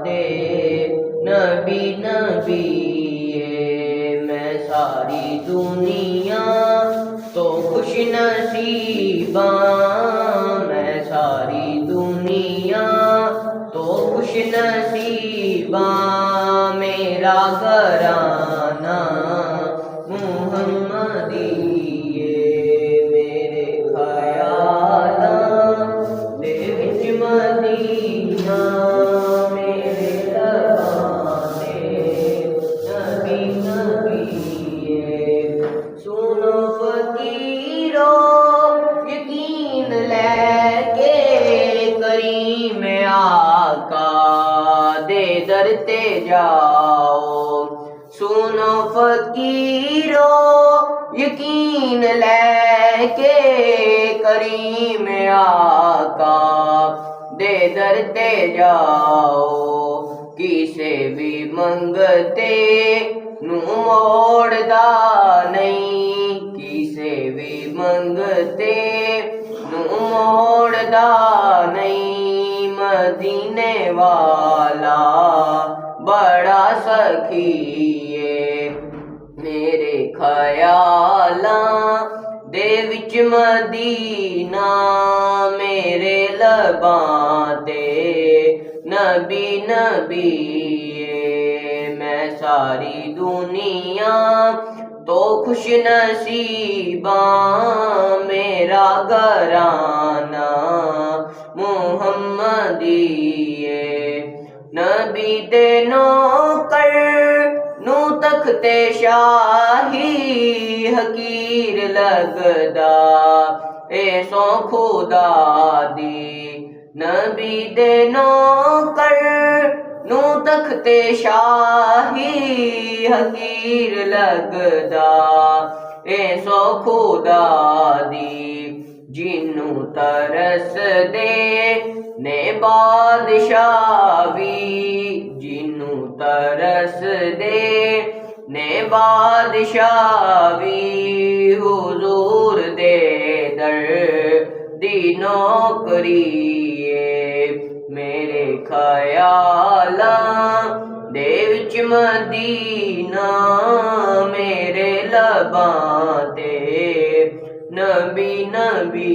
दे नबी नबी मैं सारी दुनिया तो खुश नसीबा मैं सारी दुनिया तो खुश नसीबा मेरा घराना मुहम्मदी मेरे ख्याला दे विच मदीना मेरे लबाने नबी नबी सुनो फकीरो यकीन लेके करीम आका दे दर ते जाओ सुनो फकीरो यकीन लेके करीम आका दे दर ते जाओ किसे भी मंगते नू मोड़दा नहीं किसे भी मंगते नू मोड़दा नहीं मदीने वाला बड़ा सखीए मेरे ख्याला दे विच मदीना मेरे लबां ते नबी नबी मैं सारी दुनिया तो खुश नसीबा मेरा घराना मुहम्मदी नबी दे नौकर नू तख्ते शाही हकीर लगदा ए सो खुदा दी नबी दे नौकर नू तख्ते शाही हकीर लगदा ए सो खुदा दी जिन्नू तरस दे ने बादशावी जिन्नू तरस दे ने बादशावी हुजूर दे दर दी नौकरी मेरे ख्याला दे विच मदीना मेरे लबां ते नबी नबी